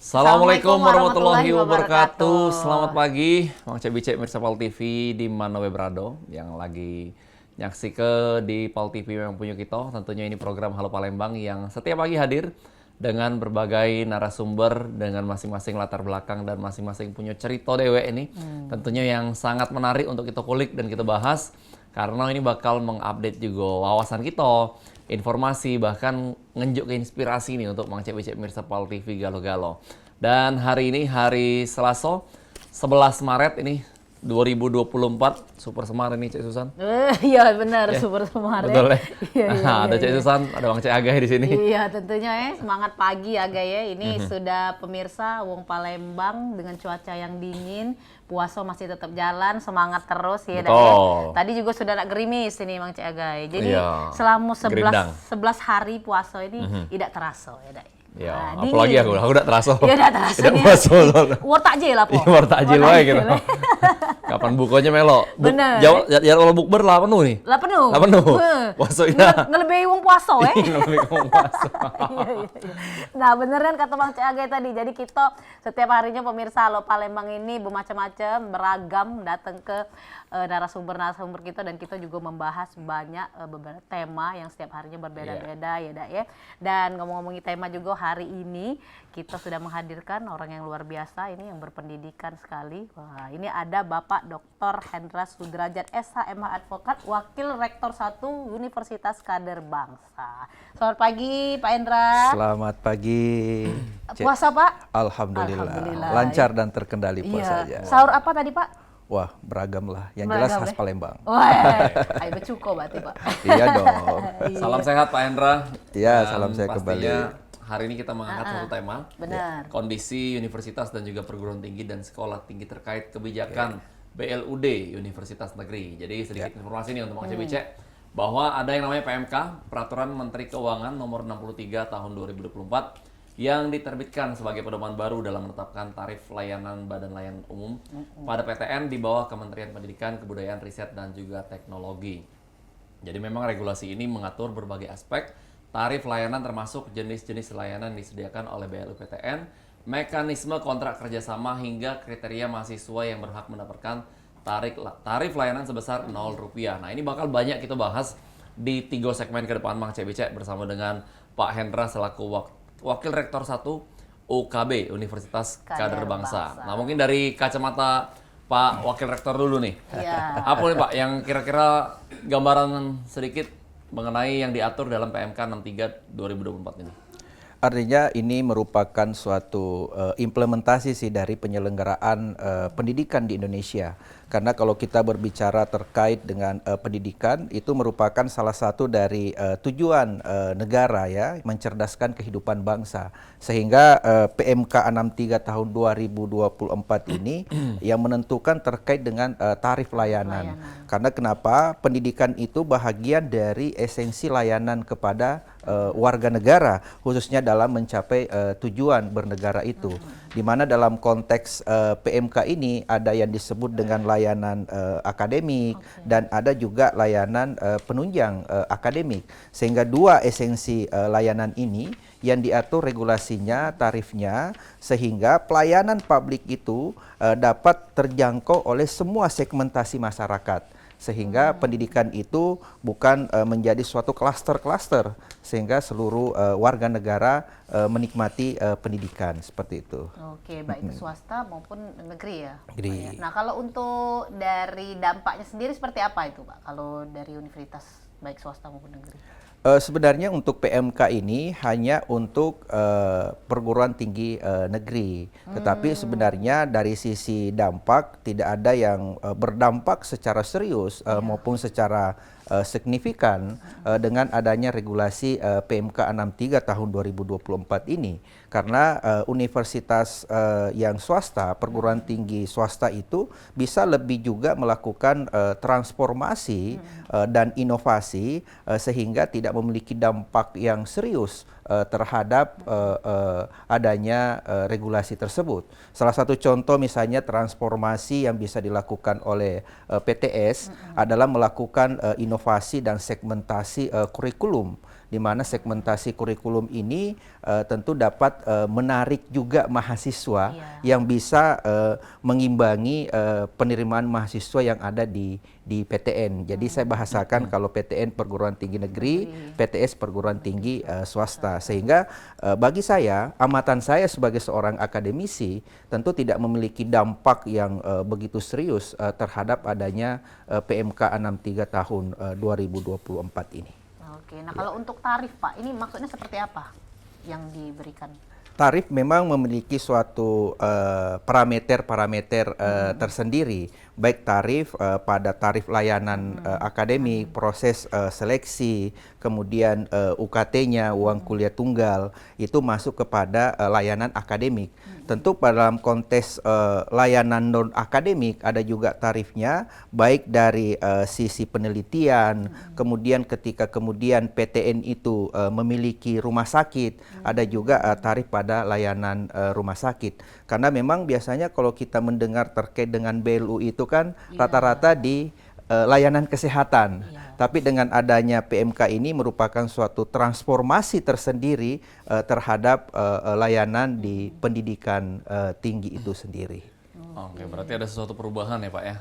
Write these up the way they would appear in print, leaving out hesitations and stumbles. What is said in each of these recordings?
Assalamualaikum warahmatullahi wabarakatuh. Selamat pagi, Mang Cek Bicek mirsa Pal TV di mana we berado yang lagi nyaksi ke di Pal TV yang punya kita. Tentunya ini program Halo Palembang yang setiap pagi hadir dengan berbagai narasumber dengan masing-masing latar belakang dan masing-masing punya cerita dewe ini. Tentunya yang sangat menarik untuk kita kulik dan kita bahas karena ini bakal mengupdate juga wawasan kita, informasi, bahkan ngenjuk ke inspirasi nih untuk Mang Cek Bicek mirsa Pal TV Galo-Galo. Dan hari ini hari Selasa 11 Maret ini 2024, Super Semar ini Cek Susan. Iya benar, Super Semar. Betul ya? Iya, Ada Cek Susan, ada Mang Cek Agah di sini. Iya tentunya semangat pagi Agah ya. Ini sudah pemirsa Wong Palembang dengan cuaca yang dingin. Puasa masih tetap jalan, semangat terus ya Dak ya. Tadi juga sudah nak gerimis ini Mang Cek Agah. Jadi selama 11 hari puasa ini tidak terasa ya Dak. Ya, apalagi aku udah terasa. Iya udah terasa. Udah puasa. War takjil lah po. Iya, war takjil wae gitu. Kapan bukanya melo? Bener. Ya kalau bukber lah penuh nih. Lah penuh. Lah penuh. Puasa ini. Ngelebihi wong puasa Ngelebihi wong puasa. Iya. Nah bener kan kata Bang Cek tadi. Jadi kita setiap harinya pemirsa Halo Palembang ini bermacam-macam, beragam datang ke narasumber kita dan kita juga membahas banyak beberapa tema yang setiap harinya berbeda-beda ya Dak ya. Dan ngomong-ngomongin tema juga hari ini kita sudah menghadirkan orang yang luar biasa ini yang berpendidikan sekali. Wah, ini ada Bapak Dr. Hendra Sudrajat SHMH Advokat, Wakil Rektor 1 Universitas Kader Bangsa. Selamat pagi Pak Hendra. Selamat pagi. Puasa Pak? Alhamdulillah. Lancar dan terkendali puasanya. Sahur apa tadi Pak? Wah, beragam lah. Yang jelas khas Palembang. Wah, ayo becuko berarti Pak. Iya dong. Salam sehat Pak Hendra. Iya, salam sehat kembali. Hari ini kita mengangkat satu tema. Benar. Kondisi universitas dan juga perguruan tinggi dan sekolah tinggi terkait kebijakan BLUD Universitas Negeri. Jadi sedikit informasi nih untuk Mang Cek Bicek bahwa ada yang namanya PMK, Peraturan Menteri Keuangan Nomor 63 Tahun 2024 yang diterbitkan sebagai pedoman baru dalam menetapkan tarif layanan Badan Layanan Umum pada PTN di bawah Kementerian Pendidikan, Kebudayaan, Riset, dan juga Teknologi. Jadi memang regulasi ini mengatur berbagai aspek tarif layanan termasuk jenis-jenis layanan disediakan oleh BLUPTN, mekanisme kontrak kerjasama hingga kriteria mahasiswa yang berhak mendapatkan tarif layanan sebesar Rp0. Nah ini bakal banyak kita bahas di 3 segmen ke depan Mang Cek Bicek bersama dengan Pak Hendra selaku Wakil Rektor 1 UKB Universitas Kader Bangsa. Nah mungkin dari kacamata Pak Wakil Rektor dulu nih. Iya. Apa nih Pak yang kira-kira gambaran sedikit mengenai yang diatur dalam PMK 63 2024 ini? Artinya ini merupakan suatu implementasi sih dari penyelenggaraan pendidikan di Indonesia. Karena kalau kita berbicara terkait dengan pendidikan, itu merupakan salah satu dari tujuan negara ya, mencerdaskan kehidupan bangsa. Sehingga PMK 63 tahun 2024 ini yang menentukan terkait dengan tarif layanan. Karena kenapa? Pendidikan itu bahagian dari esensi layanan kepada warga negara, khususnya dalam mencapai tujuan bernegara itu. Di mana dalam konteks PMK ini ada yang disebut dengan layanan akademik dan ada juga layanan penunjang akademik. Sehingga dua esensi layanan ini yang diatur regulasinya, tarifnya, sehingga pelayanan publik itu dapat terjangkau oleh semua segmentasi masyarakat. Sehingga pendidikan itu bukan menjadi suatu klaster-klaster, sehingga seluruh warga negara menikmati pendidikan seperti itu. Oke, baik itu swasta maupun negeri ya. Negeri. Nah kalau untuk dari dampaknya sendiri seperti apa itu Pak? Kalau dari universitas baik swasta maupun negeri? Sebenarnya untuk PMK ini hanya untuk perguruan tinggi negeri. Tetapi sebenarnya dari sisi dampak tidak ada yang berdampak secara serius maupun secara signifikan dengan adanya regulasi PMK 63 tahun 2024 ini. Karena universitas yang swasta, perguruan tinggi swasta itu bisa lebih juga melakukan transformasi dan inovasi sehingga tidak memiliki dampak yang serius terhadap adanya regulasi tersebut. Salah satu contoh misalnya transformasi yang bisa dilakukan oleh PTS adalah melakukan inovasi dan segmentasi kurikulum di mana segmentasi kurikulum ini tentu dapat menarik juga mahasiswa yang bisa mengimbangi penerimaan mahasiswa yang ada di PTN. Jadi saya bahasakan kalau PTN perguruan tinggi negeri, PTS perguruan tinggi swasta. Sehingga bagi saya, amatan saya sebagai seorang akademisi tentu tidak memiliki dampak yang begitu serius terhadap adanya PMK 63 tahun 2024 ini. Oke, nah kalau untuk tarif Pak, ini maksudnya seperti apa yang diberikan? Tarif memang memiliki suatu parameter-parameter tersendiri, baik tarif pada tarif layanan akademik, proses seleksi, kemudian UKT-nya, uang kuliah tunggal, itu masuk kepada layanan akademik. Tentu dalam konteks layanan non-akademik ada juga tarifnya, baik dari sisi penelitian, kemudian ketika kemudian PTN itu memiliki rumah sakit, ada juga tarif pada layanan rumah sakit. Karena memang biasanya kalau kita mendengar terkait dengan BLU itu kan rata-rata di layanan kesehatan. Tapi dengan adanya PMK ini merupakan suatu transformasi tersendiri terhadap layanan di pendidikan tinggi itu sendiri. Oke, berarti ada sesuatu perubahan ya Pak ya?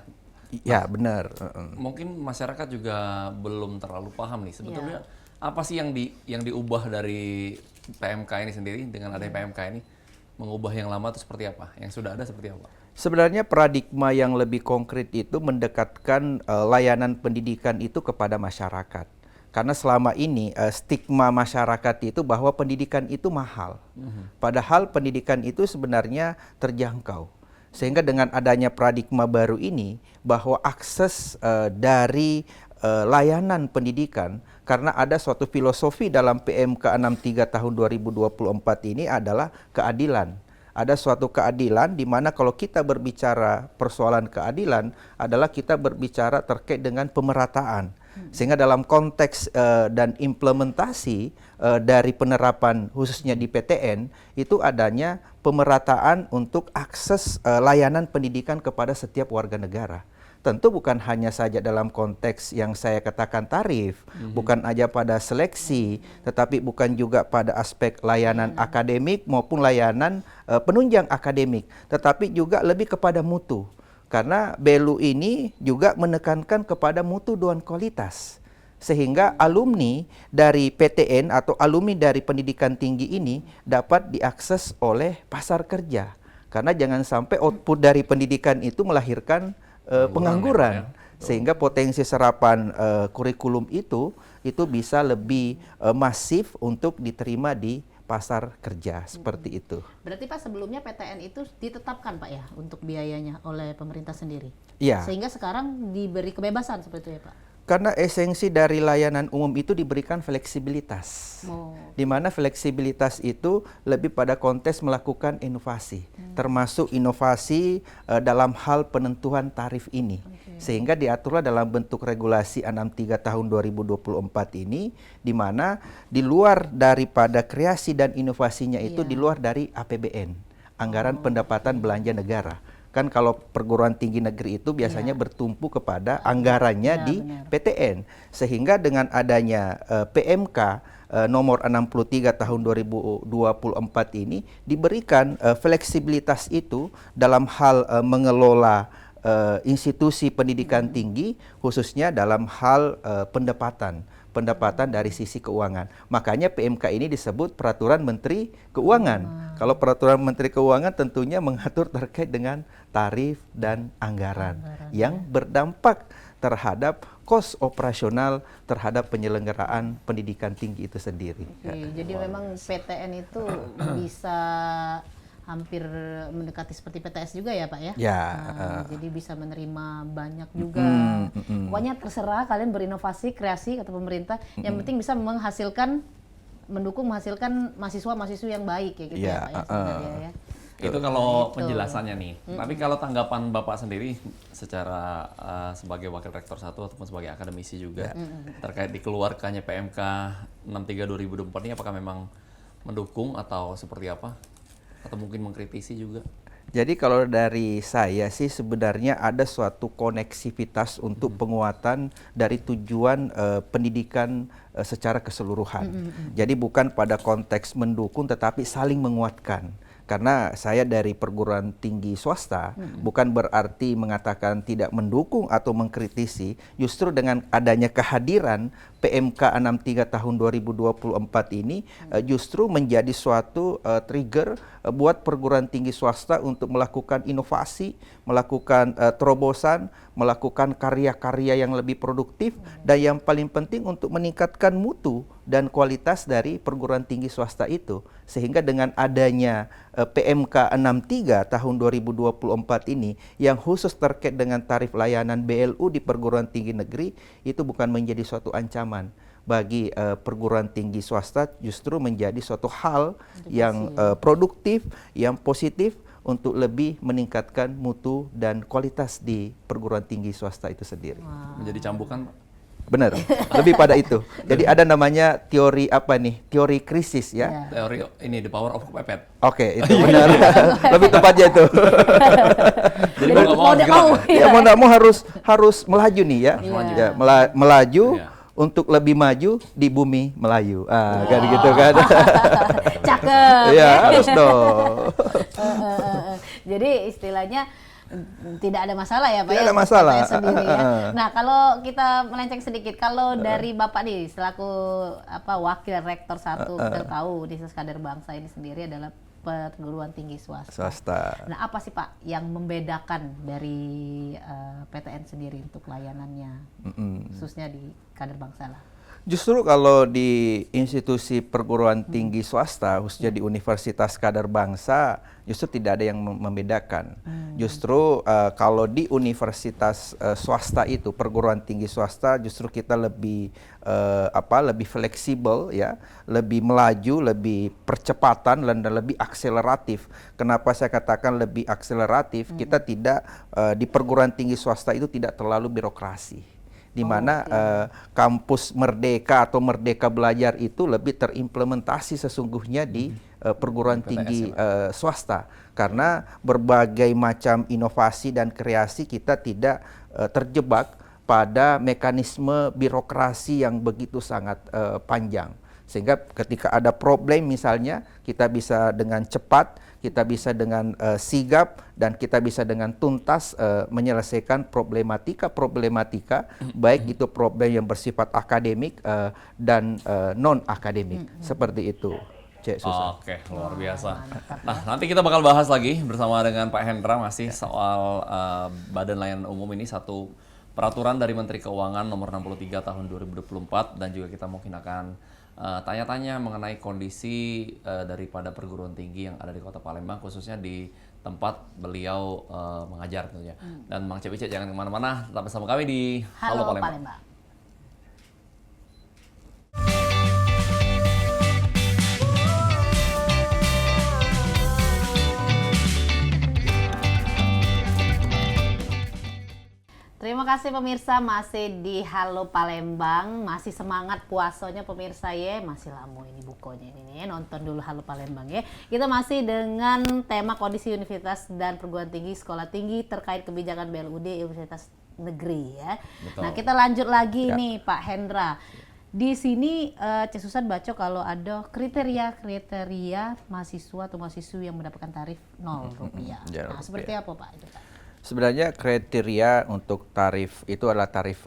Ya, benar. Mungkin masyarakat juga belum terlalu paham nih sebetulnya apa sih yang diubah dari PMK ini sendiri dengan adanya PMK ini, mengubah yang lama itu seperti apa? Yang sudah ada seperti apa? Sebenarnya paradigma yang lebih konkret itu mendekatkan layanan pendidikan itu kepada masyarakat. Karena selama ini stigma masyarakat itu bahwa pendidikan itu mahal. Padahal pendidikan itu sebenarnya terjangkau. Sehingga dengan adanya paradigma baru ini bahwa akses dari layanan pendidikan, karena ada suatu filosofi dalam PMK 63 tahun 2024 ini adalah keadilan. Ada suatu keadilan di mana kalau kita berbicara persoalan keadilan adalah kita berbicara terkait dengan pemerataan. Sehingga dalam konteks dan implementasi dari penerapan khususnya di PTN itu adanya pemerataan untuk akses layanan pendidikan kepada setiap warga negara. Tentu bukan hanya saja dalam konteks yang saya katakan tarif, bukan aja pada seleksi, tetapi bukan juga pada aspek layanan akademik maupun layanan penunjang akademik, tetapi juga lebih kepada mutu. Karena BLU ini juga menekankan kepada mutu dan kualitas. Sehingga alumni dari PTN atau alumni dari pendidikan tinggi ini dapat diakses oleh pasar kerja. Karena jangan sampai output dari pendidikan itu melahirkan pengangguran, sehingga potensi serapan kurikulum itu bisa lebih masif untuk diterima di pasar kerja seperti itu. Berarti Pak sebelumnya PTN itu ditetapkan Pak ya untuk biayanya oleh pemerintah sendiri? Iya. Sehingga sekarang diberi kebebasan seperti itu ya Pak? Karena esensi dari layanan umum itu diberikan fleksibilitas. Di mana fleksibilitas itu lebih pada konteks melakukan inovasi, termasuk inovasi dalam hal penentuan tarif ini. Sehingga diaturlah dalam bentuk regulasi 63 tahun 2024 ini, di mana di luar daripada kreasi dan inovasinya itu di luar dari APBN, Anggaran Pendapatan Belanja Negara. Kan kalau perguruan tinggi negeri itu biasanya bertumpu kepada anggarannya di PTN. Sehingga dengan adanya PMK nomor 63 tahun 2024 ini diberikan fleksibilitas itu dalam hal mengelola institusi pendidikan tinggi, khususnya dalam hal pendapatan dari sisi keuangan. Makanya PMK ini disebut Peraturan Menteri Keuangan. Kalau Peraturan Menteri Keuangan tentunya mengatur terkait dengan tarif dan anggaran yang berdampak terhadap kos operasional terhadap penyelenggaraan pendidikan tinggi itu sendiri. Jadi memang PTN itu bisa hampir mendekati seperti PTS juga ya Pak ya? Jadi bisa menerima banyak juga. Pokoknya terserah kalian berinovasi, kreasi kata pemerintah. Yang penting bisa menghasilkan mahasiswa-mahasiswa yang baik ya gitu ya Pak ya sebenarnya ya. Itu kalau penjelasannya nih. Tapi kalau tanggapan Bapak sendiri secara sebagai Wakil Rektor 1 ataupun sebagai akademisi juga terkait dikeluarkannya PMK 63 2024 ini, apakah memang mendukung atau seperti apa? Atau mungkin mengkritisi juga? Jadi kalau dari saya sih sebenarnya ada suatu koneksivitas untuk penguatan dari tujuan pendidikan secara keseluruhan. Jadi bukan pada konteks mendukung tetapi saling menguatkan. Karena saya dari perguruan tinggi swasta bukan berarti mengatakan tidak mendukung atau mengkritisi, justru dengan adanya kehadiran PMK 63 tahun 2024 ini justru menjadi suatu trigger buat perguruan tinggi swasta untuk melakukan inovasi, melakukan terobosan, melakukan karya-karya yang lebih produktif, dan yang paling penting untuk meningkatkan mutu dan kualitas dari perguruan tinggi swasta itu. Sehingga dengan adanya PMK 63 tahun 2024 ini yang khusus terkait dengan tarif layanan BLU di perguruan tinggi negeri, itu bukan menjadi suatu ancaman bagi perguruan tinggi swasta, justru menjadi suatu hal yang produktif, yang positif untuk lebih meningkatkan mutu dan kualitas di perguruan tinggi swasta itu sendiri. Menjadi cambukan, Pak. Benar, lebih pada itu. Jadi ada namanya teori apa nih? Teori krisis ya. Teori ini the power of kepepet. Oke, itu benar. Lebih tepatnya itu. Jadi mau nggak mau harus gerak. Ya mau nggak mau harus melaju nih ya. Ya, melaju Iya. untuk lebih maju di bumi Melayu. Kan gitu kan. Cakep. Ya, harus dong. Jadi istilahnya tidak ada masalah ya Pak Tidak ya, ada untuk masalah. PTN sendiri ya. Nah kalau kita melenceng sedikit, kalau dari Bapak nih selaku wakil rektor 1, kita tahu Universitas Kader Bangsa ini sendiri adalah perguruan tinggi swasta. Nah apa sih Pak yang membedakan dari PTN sendiri untuk layanannya, khususnya di Kader Bangsa lah? Justru kalau di institusi perguruan tinggi swasta, khususnya di Universitas Kader Bangsa, justru tidak ada yang membedakan. Justru kalau di universitas swasta itu, perguruan tinggi swasta, justru kita lebih lebih fleksibel ya, lebih melaju, lebih percepatan dan lebih akseleratif. Kenapa saya katakan lebih akseleratif? Kita tidak di perguruan tinggi swasta itu tidak terlalu birokrasi, di mana kampus merdeka atau merdeka belajar itu lebih terimplementasi sesungguhnya di perguruan tinggi swasta, karena berbagai macam inovasi dan kreasi kita tidak terjebak pada mekanisme birokrasi yang begitu sangat panjang, sehingga ketika ada problem misalnya kita bisa dengan cepat, kita bisa dengan sigap, dan kita bisa dengan tuntas menyelesaikan problematika baik itu problem yang bersifat akademik dan non akademik, seperti itu. Cek Susan. Oke, luar biasa. Nah, nanti kita bakal bahas lagi bersama dengan Pak Hendra masih soal Badan Layanan Umum ini, satu peraturan dari Menteri Keuangan nomor 63 tahun 2024, dan juga kita mungkin akan tanya-tanya mengenai kondisi daripada perguruan tinggi yang ada di Kota Palembang, khususnya di tempat beliau mengajar tentunya. Dan Mang Cebice jangan kemana-mana, tetap bersama kami di Halo Palembang. Terima kasih pemirsa, masih di Halo Palembang, masih semangat puasanya pemirsa ya, masih lama ini bukonya ini nih, nonton dulu Halo Palembang ya. Kita masih dengan tema kondisi universitas dan perguruan tinggi sekolah tinggi terkait kebijakan BLUD Universitas Negeri ya. Betul. Nah kita lanjut lagi nih Pak Hendra. Di sini Cek Susan baca kalau ada kriteria mahasiswa atau mahasiswi yang mendapatkan tarif Rp0. Nah seperti apa Pak itu Pak? Sebenarnya kriteria untuk tarif itu adalah tarif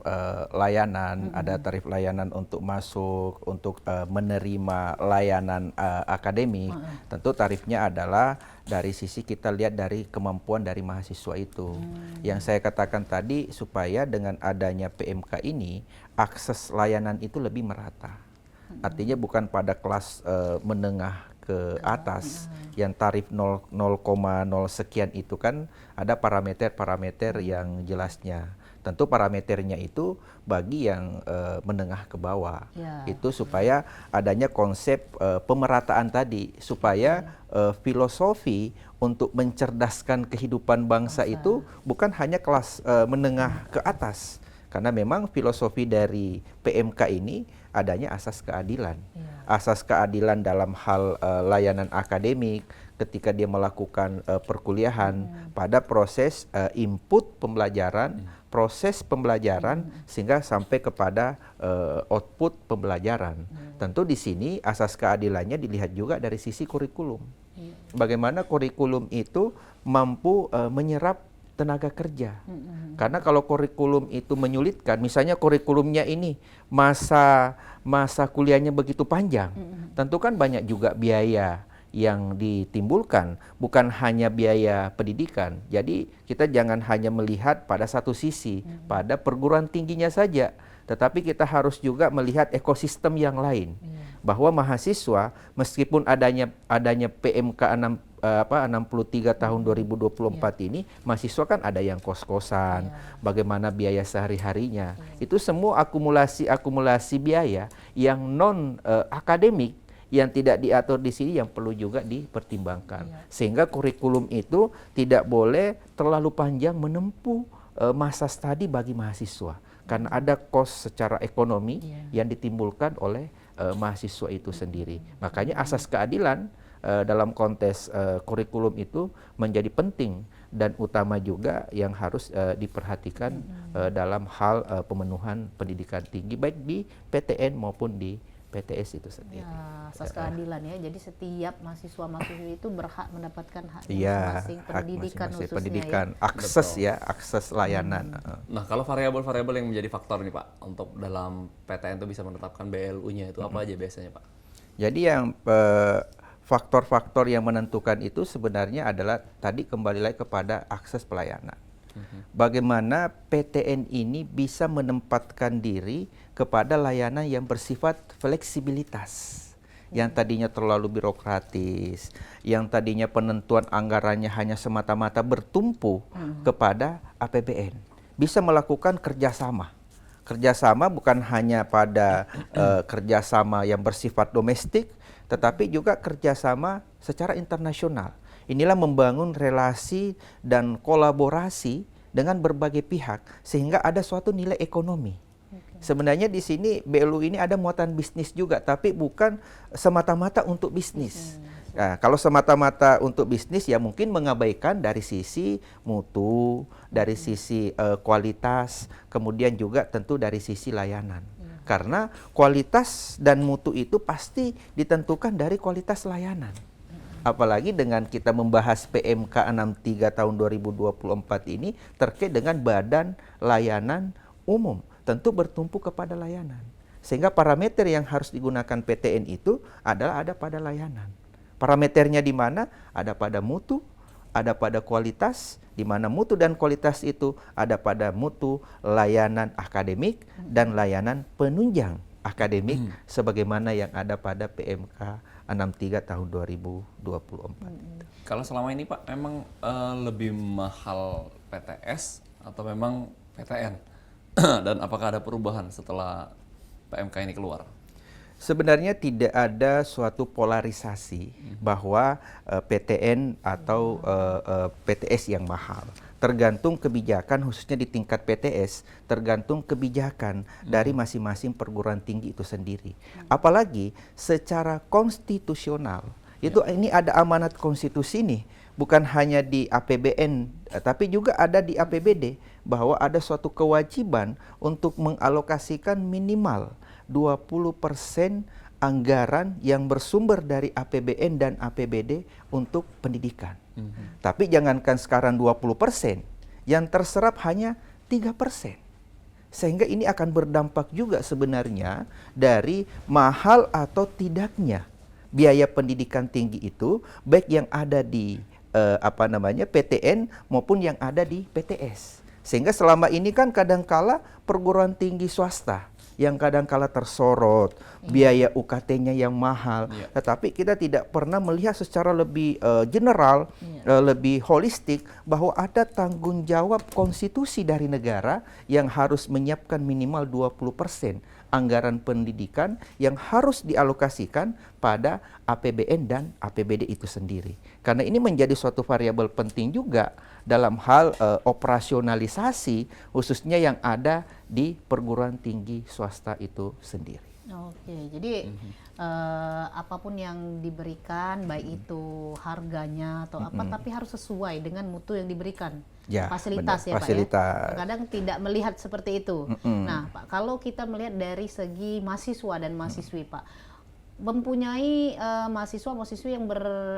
layanan, ada tarif layanan untuk masuk, untuk menerima layanan akademik. Tentu tarifnya adalah dari sisi kita lihat dari kemampuan dari mahasiswa itu. Yang saya katakan tadi, supaya dengan adanya PMK ini, akses layanan itu lebih merata. Artinya bukan pada kelas menengah ke atas yang tarif 0,0 sekian itu kan ada parameter-parameter yang jelasnya. Tentu parameternya itu bagi yang menengah ke bawah. Itu supaya adanya konsep pemerataan tadi, supaya filosofi untuk mencerdaskan kehidupan bangsa itu bukan hanya kelas menengah ke atas. Karena memang filosofi dari PMK ini adanya asas keadilan. Asas keadilan dalam hal layanan akademik, ketika dia melakukan perkuliahan pada proses input pembelajaran, proses pembelajaran sehingga sampai kepada output pembelajaran. Tentu di sini asas keadilannya dilihat juga dari sisi kurikulum. Bagaimana kurikulum itu mampu menyerap tenaga kerja. Karena kalau kurikulum itu menyulitkan, misalnya kurikulumnya ini masa kuliahnya begitu panjang, tentu kan banyak juga biaya yang ditimbulkan, bukan hanya biaya pendidikan. Jadi kita jangan hanya melihat pada satu sisi, pada perguruan tingginya saja, tetapi kita harus juga melihat ekosistem yang lain. Bahwa mahasiswa meskipun adanya PMK 63 tahun 2024 ini, mahasiswa kan ada yang kos-kosan, bagaimana biaya sehari-harinya. Itu semua akumulasi biaya yang non akademik yang tidak diatur di sini yang perlu juga dipertimbangkan. Sehingga kurikulum itu tidak boleh terlalu panjang menempuh masa studi bagi mahasiswa. Karena ada kos secara ekonomi yang ditimbulkan oleh mahasiswa itu sendiri. Makanya asas keadilan dalam konteks kurikulum itu menjadi penting dan utama juga yang harus diperhatikan dalam hal pemenuhan pendidikan tinggi baik di PTN maupun di PTS itu sendiri. Ya, asas keadilan ya. Jadi setiap mahasiswa-mahasiswi itu berhak mendapatkan haknya masing-masing, hak pendidikan masing-masing, khususnya pendidikan, ya. akses ya, akses layanan. Nah, kalau variabel-variabel yang menjadi faktor nih Pak, untuk dalam PTN itu bisa menetapkan BLU-nya itu apa aja biasanya Pak? Jadi yang faktor-faktor yang menentukan itu sebenarnya adalah tadi kembali lagi kepada akses pelayanan. Bagaimana PTN ini bisa menempatkan diri kepada layanan yang bersifat fleksibilitas. Yang tadinya terlalu birokratis, yang tadinya penentuan anggarannya hanya semata-mata bertumpu kepada APBN. Bisa melakukan kerjasama. Kerjasama bukan hanya pada kerjasama yang bersifat domestik, tetapi juga kerjasama secara internasional. Inilah membangun relasi dan kolaborasi dengan berbagai pihak sehingga ada suatu nilai ekonomi. Sebenarnya di sini BLU ini ada muatan bisnis juga, tapi bukan semata-mata untuk bisnis. Nah, kalau semata-mata untuk bisnis ya mungkin mengabaikan dari sisi mutu, dari sisi kualitas, kemudian juga tentu dari sisi layanan. Karena kualitas dan mutu itu pasti ditentukan dari kualitas layanan. Apalagi dengan kita membahas PMK 63 tahun 2024 ini terkait dengan badan layanan umum. Tentu bertumpu kepada layanan. Sehingga parameter yang harus digunakan PTN itu adalah ada pada layanan. Parameternya di mana? Ada pada mutu, ada pada kualitas, di mana mutu dan kualitas itu ada pada mutu layanan akademik dan layanan penunjang akademik sebagaimana yang ada pada PMK 63 tahun 2024. Kalau selama ini Pak, memang lebih mahal PTS atau memang PTN? Dan apakah ada perubahan setelah PMK ini keluar? Sebenarnya tidak ada suatu polarisasi bahwa PTN atau PTS yang mahal. Tergantung kebijakan khususnya di tingkat PTS, tergantung kebijakan dari masing-masing perguruan tinggi itu sendiri. Apalagi secara konstitusional, itu ini ada amanat konstitusi nih, bukan hanya di APBN, tapi juga ada di APBD, bahwa ada suatu kewajiban untuk mengalokasikan minimal 20% anggaran yang bersumber dari APBN dan APBD untuk pendidikan. Tapi jangankan sekarang 20%, yang terserap hanya 3%. Sehingga ini akan berdampak juga sebenarnya dari mahal atau tidaknya biaya pendidikan tinggi itu, baik yang ada di PTN maupun yang ada di PTS. Sehingga selama ini kan kadangkala perguruan tinggi swasta yang kadangkala tersorot, biaya UKT-nya yang mahal, tetapi kita tidak pernah melihat secara lebih general, lebih holistik bahwa ada tanggung jawab konstitusi dari negara yang harus menyiapkan minimal 20% anggaran pendidikan yang harus dialokasikan pada APBN dan APBD itu sendiri. Karena ini menjadi suatu variabel penting juga dalam hal operasionalisasi khususnya yang ada di perguruan tinggi swasta itu sendiri. Oke, jadi apapun yang diberikan, baik itu harganya atau apa, tapi harus sesuai dengan mutu yang diberikan. Ya, Fasilitas benar. ya Pak Fasilitas. ya. Kadang tidak melihat seperti itu. Nah Pak, kalau kita melihat dari segi mahasiswa dan mahasiswi Pak, mempunyai mahasiswa-mahasiswi yang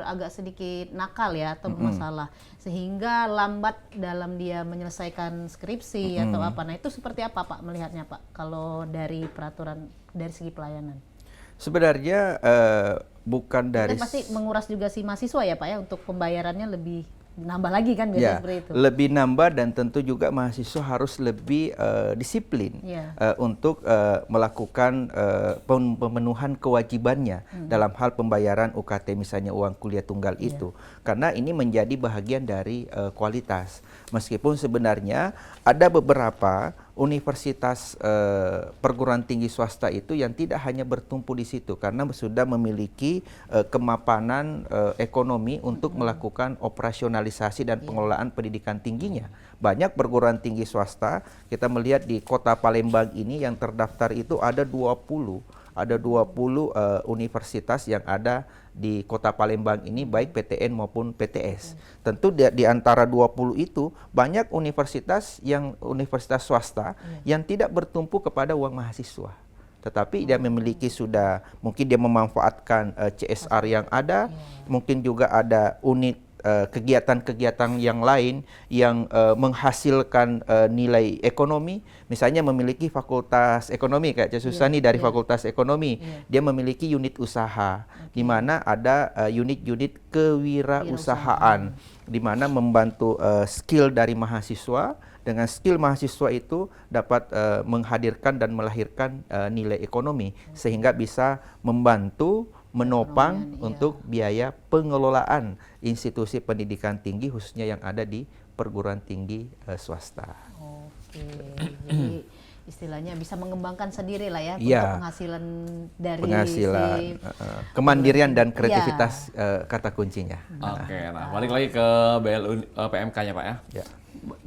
agak sedikit nakal ya atau bermasalah sehingga lambat dalam dia menyelesaikan skripsi atau apa. Nah itu seperti apa Pak melihatnya Pak kalau dari peraturan dari segi pelayanan? Sebenarnya bukan dari Kan pasti menguras juga si mahasiswa ya Pak ya untuk pembayarannya lebih nambah lagi kan biasanya ya, seperti itu. lebih nambah dan tentu juga mahasiswa harus lebih disiplin Iya. untuk melakukan pemenuhan kewajibannya dalam hal pembayaran UKT misalnya uang kuliah tunggal itu, karena ini menjadi bagian dari kualitas. Meskipun sebenarnya ada beberapa universitas perguruan tinggi swasta itu yang tidak hanya bertumpu di situ karena sudah memiliki kemapanan ekonomi untuk melakukan operasionalisasi dan pengelolaan pendidikan tingginya. Banyak perguruan tinggi swasta, kita melihat di kota Palembang ini yang terdaftar itu ada 20 universitas yang ada di kota Palembang ini, baik PTN maupun PTS. Tentu di antara 20 itu banyak universitas swasta yang tidak bertumpu kepada uang mahasiswa. Tetapi dia memiliki sudah, mungkin dia memanfaatkan CSR yang ada, mungkin juga ada unit kegiatan-kegiatan yang lain yang menghasilkan nilai ekonomi, misalnya memiliki fakultas ekonomi kayak Cik Susani dari fakultas ekonomi, dia memiliki unit usaha, di mana ada unit-unit kewirausahaan, di mana membantu skill dari mahasiswa. Dengan skill mahasiswa itu dapat menghadirkan dan melahirkan nilai ekonomi sehingga bisa membantu menopang untuk biaya pengelolaan institusi pendidikan tinggi khususnya yang ada di perguruan tinggi swasta. Oke, jadi istilahnya bisa mengembangkan sendiri lah ya Iya, untuk penghasilan dari kemandirian dan kreativitas kata kuncinya. Oke, nah balik lagi ke BLU PMK-nya Pak ya. Ya.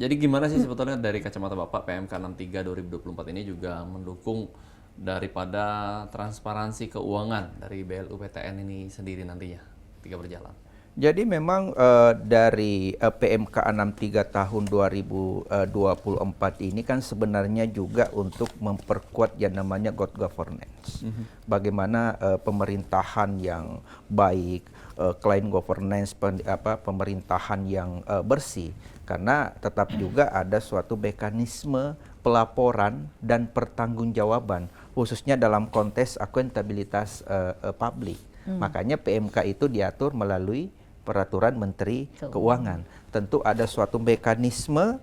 Jadi gimana sih sebetulnya dari kacamata Bapak PMK 63 2024 ini juga mendukung daripada transparansi keuangan dari BLU PTN ini sendiri nantinya ketika berjalan? Jadi memang dari PMK 63 tahun 2024 ini kan sebenarnya juga untuk memperkuat yang namanya good governance. Bagaimana pemerintahan yang baik, client governance, pemerintahan yang bersih. Karena tetap juga ada suatu mekanisme pelaporan dan pertanggungjawaban khususnya dalam konteks akuntabilitas publik. Makanya PMK itu diatur melalui Peraturan Menteri Keuangan. Tentu ada suatu mekanisme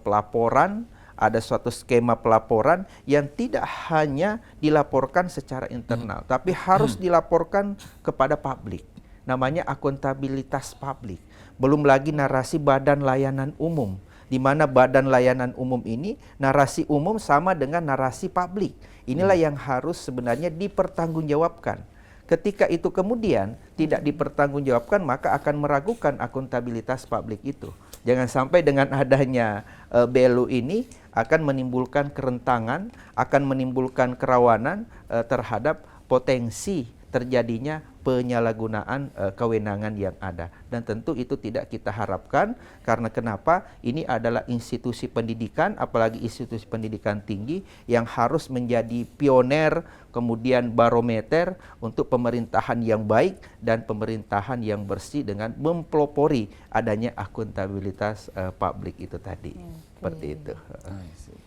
pelaporan, ada suatu skema pelaporan yang tidak hanya dilaporkan secara internal, tapi harus dilaporkan kepada publik. Namanya akuntabilitas publik. Belum lagi narasi badan layanan umum, di mana badan layanan umum ini narasi umum sama dengan narasi publik. Inilah yang harus sebenarnya dipertanggungjawabkan. Ketika itu kemudian tidak dipertanggungjawabkan, maka akan meragukan akuntabilitas publik itu. Jangan sampai dengan adanya BLU ini akan menimbulkan kerentanan, akan menimbulkan kerawanan terhadap potensi terjadinya penyalahgunaan kewenangan yang ada. Dan tentu itu tidak kita harapkan, karena kenapa? Ini adalah institusi pendidikan, apalagi institusi pendidikan tinggi yang harus menjadi pioner, kemudian barometer untuk pemerintahan yang baik dan pemerintahan yang bersih dengan mempelopori adanya akuntabilitas publik itu tadi. Seperti itu.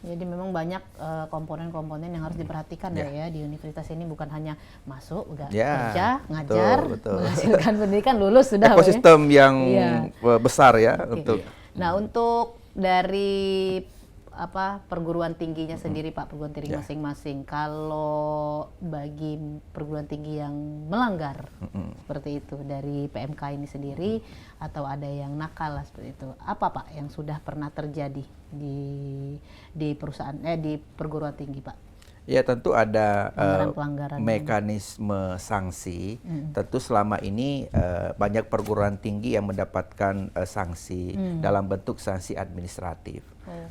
Jadi memang banyak komponen-komponen yang harus diperhatikan ya di universitas ini, bukan hanya masuk, kerja, ngajar, menghasilkan pendidikan, lulus sudah. Ekosistem yang besar ya untuk. Nah, untuk dari perguruan tingginya sendiri Pak, perguruan tinggi masing-masing, kalau bagi perguruan tinggi yang melanggar seperti itu dari PMK ini sendiri atau ada yang nakal lah seperti itu, apa Pak yang sudah pernah terjadi di perusahaan di perguruan tinggi Pak? Ya, tentu ada pelanggaran mekanisme sanksi. Tentu selama ini banyak perguruan tinggi yang mendapatkan sanksi dalam bentuk sanksi administratif.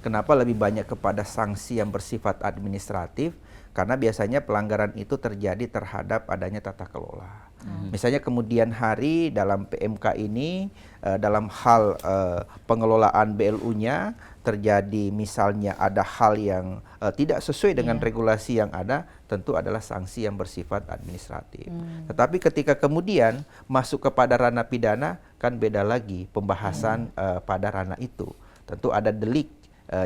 Kenapa lebih banyak kepada sanksi yang bersifat administratif? karena biasanya pelanggaran itu terjadi terhadap adanya tata kelola. Misalnya kemudian hari dalam PMK ini dalam hal pengelolaan BLU-nya terjadi misalnya ada hal yang tidak sesuai dengan regulasi yang ada, tentu adalah sanksi yang bersifat administratif. Tetapi ketika kemudian masuk kepada ranah pidana, kan beda lagi pembahasan pada ranah itu. Tentu ada delik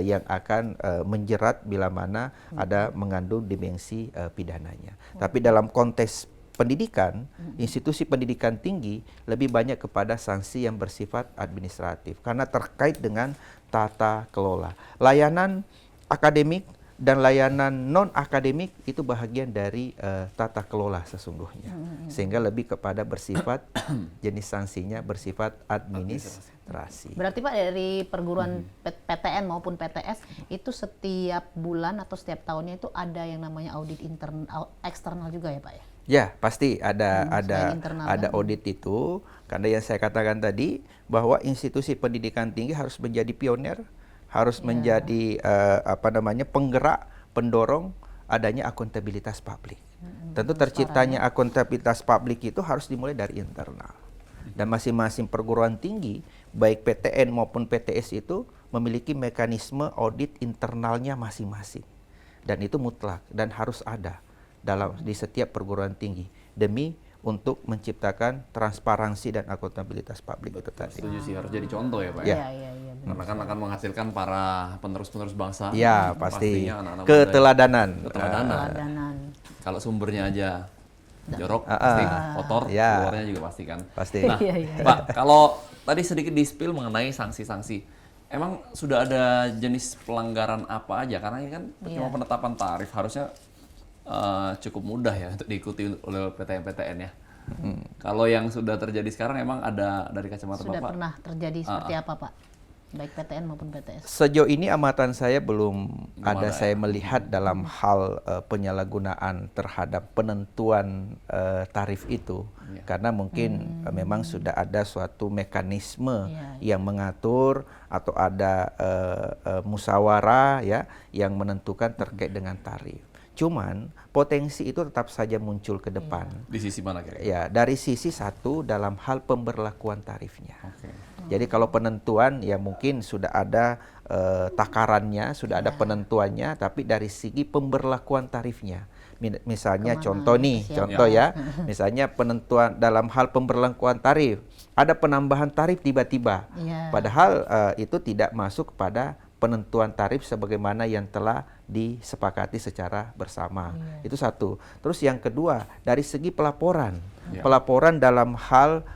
yang akan menjerat bila mana ada mengandung dimensi pidananya. Tapi dalam konteks pendidikan, institusi pendidikan tinggi lebih banyak kepada sanksi yang bersifat administratif karena terkait dengan tata kelola. Layanan akademik dan layanan non akademik itu bahagian dari tata kelola sesungguhnya, sehingga lebih kepada bersifat jenis sanksinya bersifat administrasi. Berarti Pak dari perguruan PTN maupun PTS itu setiap bulan atau setiap tahunnya itu ada yang namanya audit internal eksternal juga ya Pak ya? Ya, pasti ada audit itu, karena yang saya katakan tadi bahwa institusi pendidikan tinggi harus menjadi pionir, harus menjadi penggerak, pendorong adanya akuntabilitas publik. Tentu terciptanya akuntabilitas publik itu harus dimulai dari internal. Dan masing-masing perguruan tinggi, baik PTN maupun PTS itu memiliki mekanisme audit internalnya masing-masing. Dan itu mutlak dan harus ada di setiap perguruan tinggi demi untuk menciptakan transparansi dan akuntabilitas publik itu tadi. Setuju sih, harus jadi contoh ya Pak Ya. ya. Karena kan akan menghasilkan para penerus-penerus bangsa. Ya, pasti. Pastinya anak-anak Keteladanan. Keteladanan. Kalau sumbernya aja jorok, pasti kotor, keluarnya juga pasti kan. Pasti. Nah, Pak, kalau tadi sedikit di-spill mengenai sanksi-sanksi. Emang sudah ada jenis pelanggaran apa aja? Karena ini kan cuma penetapan tarif, harusnya cukup mudah ya untuk diikuti oleh PTN-PTN ya. Kalau yang sudah terjadi sekarang emang ada dari kacamata Sudah Bapak? pernah terjadi seperti apa Pak? Baik PTN maupun PTS. Sejauh ini amatan saya belum ada saya melihat dalam hal penyalahgunaan terhadap penentuan tarif itu. Karena mungkin memang sudah ada suatu mekanisme yang mengatur atau ada musyawarah ya yang menentukan terkait dengan tarif. Cuman potensi itu tetap saja muncul ke depan. Di sisi mana kira-kira? Ya, dari sisi satu dalam hal pemberlakuan tarifnya. Jadi kalau penentuan ya mungkin sudah ada takarannya, sudah ada penentuannya, tapi dari segi pemberlakuan tarifnya. Misalnya contoh ya, misalnya penentuan dalam hal pemberlakuan tarif, ada penambahan tarif tiba-tiba. Padahal itu tidak masuk pada penentuan tarif sebagaimana yang telah disepakati secara bersama. Itu satu. Terus yang kedua, dari segi pelaporan. Pelaporan dalam hal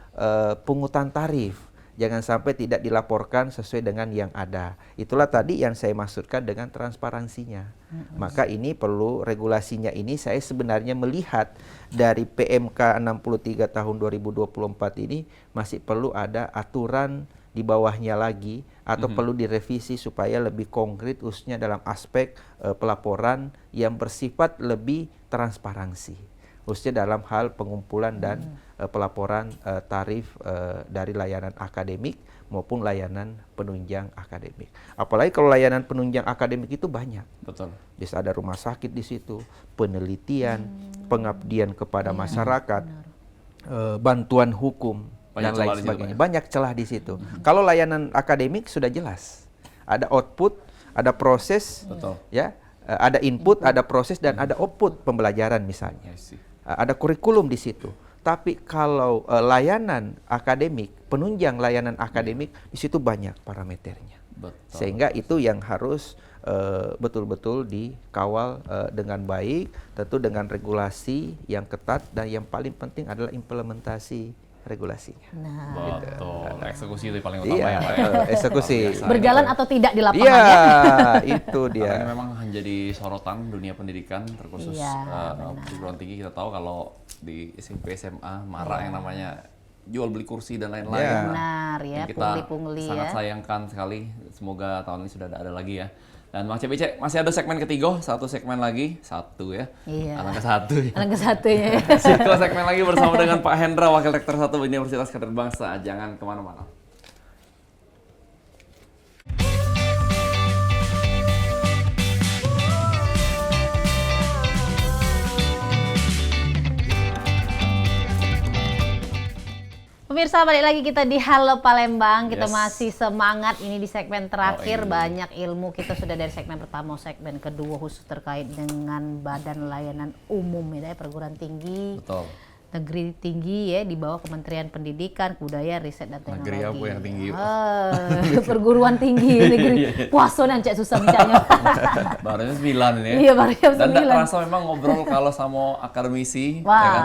pungutan tarif. Jangan sampai tidak dilaporkan sesuai dengan yang ada. Itulah tadi yang saya maksudkan dengan transparansinya. Maka ini perlu regulasinya ini saya sebenarnya melihat dari PMK 63 tahun 2024 ini masih perlu ada aturan di bawahnya lagi atau perlu direvisi supaya lebih konkret khususnya dalam aspek pelaporan yang bersifat lebih transparansi khususnya dalam hal pengumpulan dan pelaporan tarif dari layanan akademik maupun layanan penunjang akademik. Apalagi kalau layanan penunjang akademik itu banyak. Betul. Bisa ada rumah sakit di situ, penelitian, pengabdian kepada masyarakat, bantuan hukum dan lain sebagainya. Banyak celah di situ. Kalau layanan akademik sudah jelas. Ada output, ada proses, ya, ada input, ada proses dan ada output pembelajaran misalnya. Ada kurikulum di situ. Tapi kalau layanan akademik, penunjang layanan akademik di situ banyak parameternya. Sehingga itu yang harus betul-betul dikawal dengan baik, tentu dengan regulasi yang ketat dan yang paling penting adalah implementasi regulasinya. Betul. Eksekusi itu paling utama ya Pak ya. Eksekusi. Berjalan atau tidak di lapangan ya? Itu dia. Karena memang menjadi sorotan dunia pendidikan terkhusus perguruan tinggi. Kita tahu kalau di SMP SMA marak yang namanya jual beli kursi dan lain-lain. Benar ya, pungli-pungli sangat sayangkan sekali. Semoga tahun ini sudah ada lagi ya. Dan Bang CBC masih ada segmen ketiga, satu segmen lagi, satu ya. Alangkah satu. Alangkah satunya. Siklo segmen lagi bersama dengan Pak Hendra, Wakil Rektor 1 Universitas Katolik Bangsa. Jangan kemana-mana. Pemirsa, balik lagi kita di Halo Palembang. Kita Yes. masih semangat ini di segmen terakhir. Oh, iya. Banyak ilmu kita sudah dari segmen pertama, segmen kedua khusus terkait dengan Badan Layanan Umum ya, perguruan tinggi. Betul. Negeri tinggi ya di bawah Kementerian Pendidikan, Kebudayaan, Riset dan Teknologi. Negeri apa yang tinggi? Perguruan tinggi negeri. Puaso yang cek susah mencaknya. Barunya 9 ini ya. Iya, baru jam Dan tak 9. terasa memang ngobrol kalau sama akademisi, Wow. ya kan?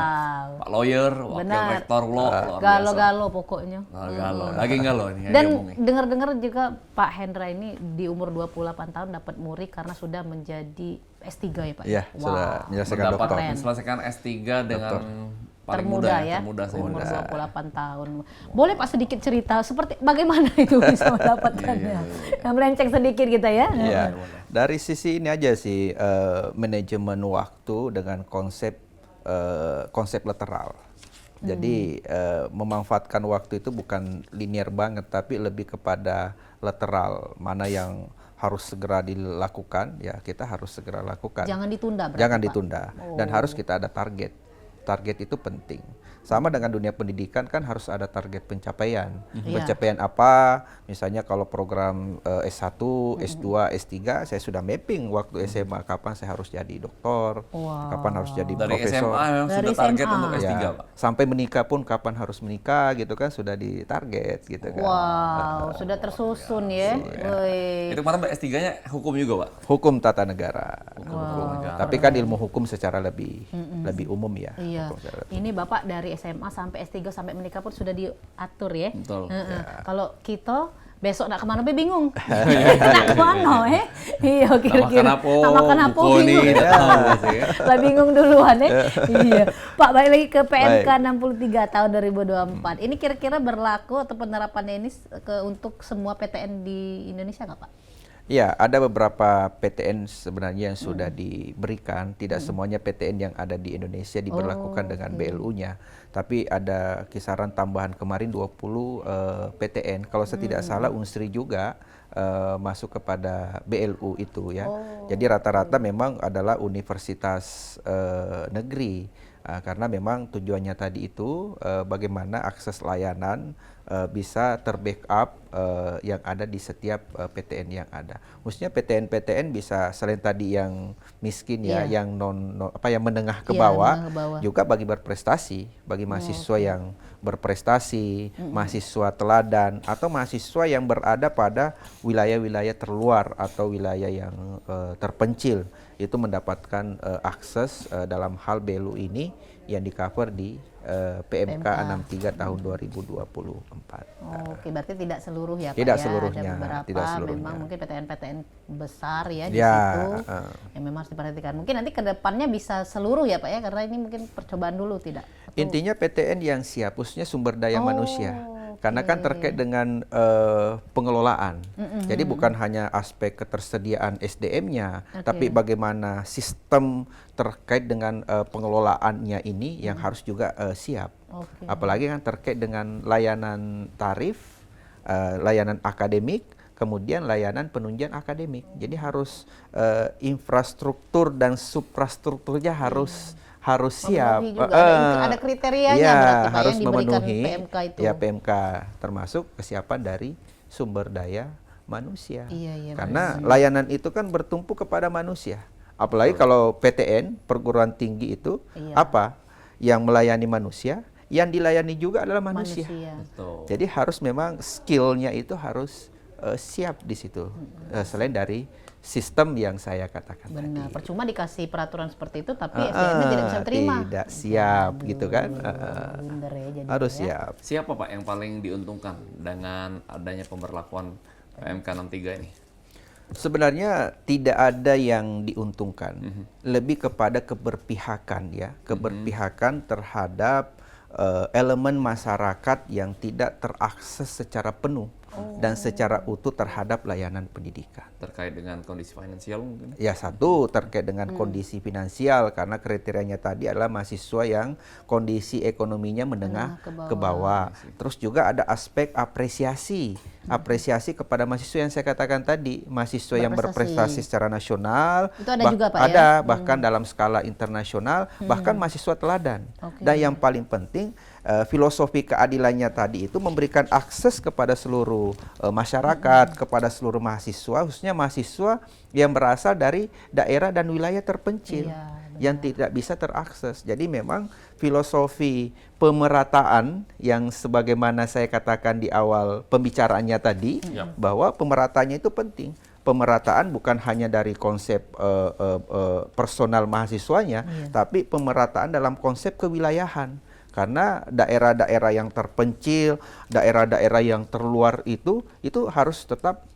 Pak lawyer, wakil Benar. rektor lo, luar biasa. Galo-galo pokoknya. Galo, lagi galo nih yang Dan diomongin. dengar-dengar juga Pak Hendra ini di umur 28 tahun dapat muri karena sudah menjadi S3 ya Pak? Iya, sudah menyelesaikan Mendapat doktor. menyelesaikan S3 dengan paling Termuda muda ya, termuda saya umur muda. 28 tahun. Boleh Pak sedikit cerita seperti bagaimana itu bisa mendapatkannya? Yang melenceng sedikit kita ya. Iya, dari sisi ini aja sih manajemen waktu dengan konsep lateral. Jadi memanfaatkan waktu itu bukan linear banget, tapi lebih kepada lateral. Mana yang harus segera dilakukan, ya kita harus segera lakukan. Jangan ditunda berarti, Jangan Pak? ditunda. Dan harus kita ada target. Target itu penting. Sama dengan dunia pendidikan kan harus ada target pencapaian. Pencapaian apa? Misalnya kalau program S1, S2, S3 saya sudah mapping waktu SMA kapan saya harus jadi doktor, Wow. kapan harus jadi Dari profesor. SMA memang Dari sudah target SMA. untuk S3, Ya, Pak. sampai menikah pun kapan harus menikah gitu kan sudah ditarget gitu kan. Wow, sudah tersusun ya. Woi. Itu kemarin Mbak S3-nya hukum juga, Pak? Hukum tata negara. Hukum negara. Tapi kan ilmu hukum secara lebih umum ya. Iya. Hukum secara Ini Bapak dari SMA sampai S3 sampai menikah pun sudah diatur ya. Betul. Kalau kita besok nak kemana be bingung. Nak kemana Iya kira-kira. Nak makan apa, bingung. buku nih, tidak tahu sih ya. Lah bingung duluan Iya. Pak balik lagi ke PMK Baik. 63 tahun 2024. Ini kira-kira berlaku atau penerapannya ini untuk semua PTN di Indonesia nggak Pak? Ya, ada beberapa PTN sebenarnya yang sudah diberikan. Tidak semuanya PTN yang ada di Indonesia diberlakukan dengan BLU-nya. Tapi ada kisaran tambahan kemarin 20 PTN. Kalau saya tidak salah Unsri juga masuk kepada BLU itu ya. Jadi rata-rata memang adalah universitas negeri. Karena memang tujuannya tadi itu bagaimana akses layanan bisa terbackup yang ada di setiap PTN yang ada. Maksudnya PTN-PTN bisa selain tadi yang miskin ya, yang yang menengah ke bawah, menengah ke bawah. juga bagi berprestasi, bagi mahasiswa yang berprestasi, mahasiswa teladan atau mahasiswa yang berada pada wilayah-wilayah terluar atau wilayah yang terpencil itu mendapatkan akses dalam hal BLU ini yang di-cover di PMK 63 tahun 2024. Oke, berarti tidak seluruh ya Pak Tidak ya? seluruhnya, Ada beberapa tidak seluruhnya. memang mungkin PTN-PTN besar ya di Ya, situ yang memang harus diperhatikan. Mungkin nanti ke depannya bisa seluruh ya Pak ya, karena ini mungkin percobaan dulu tidak? Intinya PTN yang siap, khususnya sumber daya manusia. Karena kan terkait dengan pengelolaan. Jadi bukan hanya aspek ketersediaan SDM-nya, tapi bagaimana sistem terkait dengan pengelolaannya ini yang harus juga siap. Apalagi kan terkait dengan layanan tarif, layanan akademik, kemudian layanan penunjang akademik. Jadi harus infrastruktur dan suprastrukturnya harus siap. Juga. Ada kriterianya ya, berarti Pak harus yang diberikan memenuhi PMK itu. ya PMK termasuk kesiapan dari sumber daya manusia. Iya, Karena layanan itu kan bertumpu kepada manusia. Apalagi kalau PTN perguruan tinggi itu apa yang melayani manusia, yang dilayani juga adalah manusia. Betul. Jadi harus memang skillnya itu harus siap di situ. Selain dari sistem yang saya katakan Benar, tadi. percuma dikasih peraturan seperti itu tapi SDM-nya tidak bisa terima. Tidak siap gitu kan. Blunder ya jadi Harus ya. siap. Siapa Pak yang paling diuntungkan dengan adanya pemberlakuan PMK 63 ini? Sebenarnya tidak ada yang diuntungkan, lebih kepada keberpihakan ya, keberpihakan terhadap elemen masyarakat yang tidak terakses secara penuh dan secara utuh terhadap layanan pendidikan. Terkait dengan kondisi finansial mungkin? Ya satu terkait dengan kondisi finansial karena kriterianya tadi adalah mahasiswa yang kondisi ekonominya menengah ke bawah. Terus juga ada aspek apresiasi kepada mahasiswa yang saya katakan tadi, mahasiswa yang berprestasi secara nasional. Itu ada juga Pak ada bahkan dalam skala internasional, bahkan mahasiswa teladan. Dan yang paling penting filosofi keadilannya tadi itu memberikan akses kepada seluruh masyarakat, kepada seluruh mahasiswa, khususnya mahasiswa yang berasal dari daerah dan wilayah terpencil yang tidak bisa terakses. Jadi memang filosofi pemerataan yang sebagaimana saya katakan di awal pembicaraannya tadi, bahwa pemerataannya itu penting. Pemerataan bukan hanya dari konsep personal mahasiswanya, tapi pemerataan dalam konsep kewilayahan. Karena daerah-daerah yang terpencil, daerah-daerah yang terluar itu harus tetap